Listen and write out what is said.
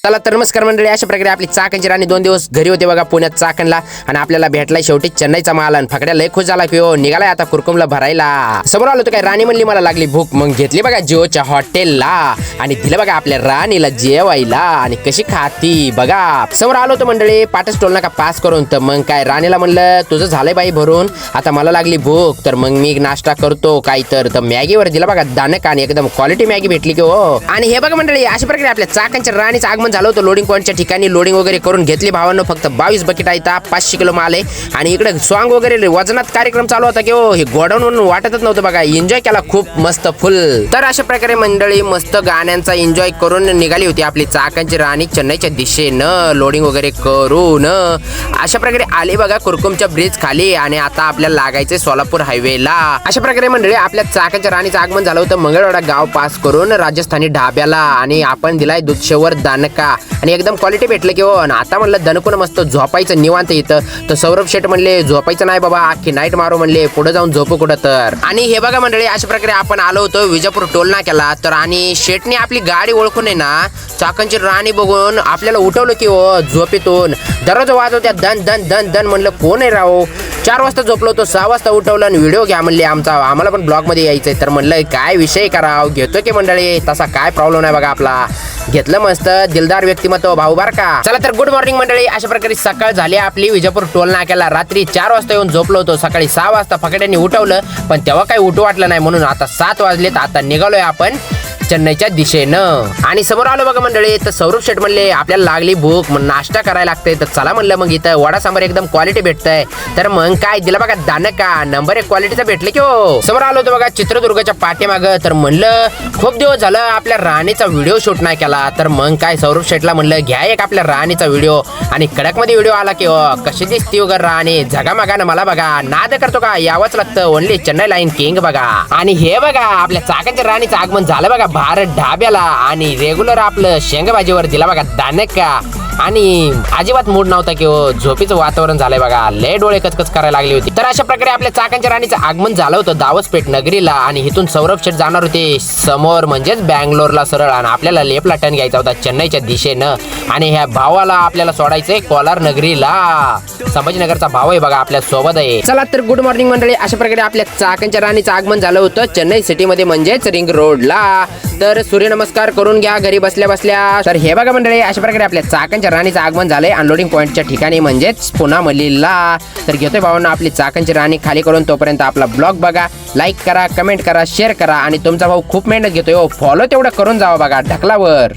चला तर नमस्कार मंडळी, अशा प्रकारे आपली चाकणची राणी 2 दिवस घरी होते बघा पुण्यात चाकणला, आणि आपल्याला भेटलाय शेवटी चेन्नईचा माल. आणि फकड्या लय खुश झाला की हो, निघालाय आता कुरकुमला भरायला. समोर आलो तर काय राणी म्हणली मला लागली भूक, मग घेतली बघा जिओच्या हॉटेलला आणि दिलं बघा आपल्या राणीला जेवायला. आणि कशी खाती बघा. समोर आलो तर मंडळी पाटस टोल नाका पास करून, तर मग काय राणीला म्हणलं तुझं झालंय बाई भरून, आता मला लागली भूक, तर मग मी नाश्ता करतो काही तर मॅगीवर दिला बघा दाणक, आणि एकदम क्वालिटी मॅगी भेटली की हो. आणि हे बघा मंडळी अशा प्रकारे आपल्या चाकणच्या राणीचं आगमन झालं होतं. लोडिंग पॉईंटच्या ठिकाणी लोडिंग वगैरे करून घेतली भावांनो. फक्त 22 बकेट आहेत, 500 किलो माल आहे. आणि इकडे सॉंग वगैरे वजनात कार्यक्रम चालू होता की हो, हे गोडाऊन म्हणून वाटतच नव्हतं बघा. एन्जॉय केला खूप मस्त फुल. तर अशा प्रकारे मंडळी मस्त गाण्यांचा एन्जॉय करून निघाली होती आपली चाकणची राणी चेन्नईच्या दिशेनं. लोडिंग वगैरे करून अशा प्रकारे आली बघा कुरकुमच्या ब्रिज खाली, आणि आता आपल्याला लागायचे सोलापूर हायवेला. अशा प्रकारे मंडळी आपल्या चाकणच्या राणीचं आगमन झालं होतं मंगळवाडा गाव पास करून राजस्थानी ढाब्याला, आणि आपण दिलाय दूधशेवर दानका, आणि एकदम क्वालिटी भेटलं की हो. आणि आता म्हणलं दणकून मस्त झोपायचं निवांत इथं. तर सौरभ शेठ म्हणले झोपायचं नाही बाबा, अख्खी नाईट मारू म्हणले, पुढे जाऊन झोपू कुठं तर. आणि हे बघा मंडळी अशा प्रकारे आपण आलो होतो विजापूर टोल नाक्याला. तर आणि शेठने आपली गाडी ओळखून आहे ना चाकणची राणी बघून आपल्याला उठवलं की हो झोपेतून. दररोज वाजवत्या दन दन दन दन, म्हणलं कोण आहे राव. 4 वाजता झोपलो होतो, 6 वाजता उठवलं आणि व्हिडिओ घ्या म्हणले आमचा, आम्हाला पण ब्लॉग मध्ये यायचंय. तर म्हणलं काय विषय कराव, घेतो की मंडळी, तसा काय प्रॉब्लेम नाही बघा आपला. घेतलं मस्त दिलदार व्यक्तिमत्व भाऊ बार का. चला तर गुड मॉर्निंग मंडळी. अशा प्रकारे सकाळ झाली आपली विजापूर टोल नाक्याला. रात्री 4 वाजता येऊन झोपलो होतो, सकाळी 6 वाजता फकड्यांनी उठवलं, पण तेव्हा काही उठू वाटलं नाही, म्हणून आता 7 वाजलेत. आता निघालोय आपण चेन्नईच्या दिशेनं. आणि समोर आलो बघा मंडळी, तर सौरभ शेठ म्हणले आपल्याला लागली भूक, मग नाश्ता करायला लागतंय. तर चला म्हणलं मग इथं वडा सांबार एकदम क्वालिटी भेटतंय. तर मग काय दिलं बघा दानका, नंबर 1 क्वालिटीचं भेटलं की हो. समोर आलो होतो बघा चित्रदुर्गच्या पाठीमाग. तर म्हणलं खूप दिवस झालं आपल्या राणीचा व्हिडिओ शूट नाही केला. तर मग काय सौरभ शेठला म्हणलं घ्या एक आपल्या राणीचा व्हिडिओ, आणि कडक मध्ये व्हिडिओ आला की हो. कशी दिसती वगैरे राणी, झगामगानं मला बघा, नाद करतो का, यावंच लागतं, ओनली चेन्नई लाईन किंग बघा. आणि हे बघा आपल्या चाकणच्या राणीचं आगमन झालं बघा भारत ढाब्याला, आणि रेग्युलर आपलं शेंगभाजीवर दिला बघा दानका. आणि अजिबात मूड नव्हता की हो, झोपीचं वातावरण झालंय बघा, लय डोळे कचकच करायला लागले होते. तर अशा प्रकारे आपल्या चाकणच्या राणीचं आगमन झालं होतं दावसपेठ नगरीला, आणि इथून सौरभ शेठ जाणार होते समोर म्हणजेच बँगलोरला सरळ, आणि आपल्याला लेपला टर्न घ्यायचा होता चेन्नईच्या दिशेनं. आणि ह्या भावाला आपल्याला सोडायचंय कोलार नगरीला. संभाजीनगरचा भाव आहे बघा आपल्या सोबत आहे. चला तर गुड मॉर्निंग मंडळी. अशा प्रकारे आपल्या चाकणच्या राणीचं आगमन झालं होतं चेन्नई सिटीमध्ये म्हणजेच रिंग रोडला. तर सूर्यनमस्कार करून घ्या घरी बसल्या बसल्या. तर हे बघा मंडळी अशा प्रकारे आपल्या चाकणच्या राणीचं आगमन झालंय अनलोडिंग पॉईंटच्या ठिकाणी म्हणजेच पुन्हा मल्लीला. तर घेतोय भावांना आपली चाकणची राणी खाली करून. तोपर्यंत आपला ब्लॉग बघा, लाईक करा, कमेंट करा, शेअर करा, आणि तुमचा भाऊ खूप मेहनत घेतोय हो, फॉलो तेवढं करून जावा बघा ढकलावर.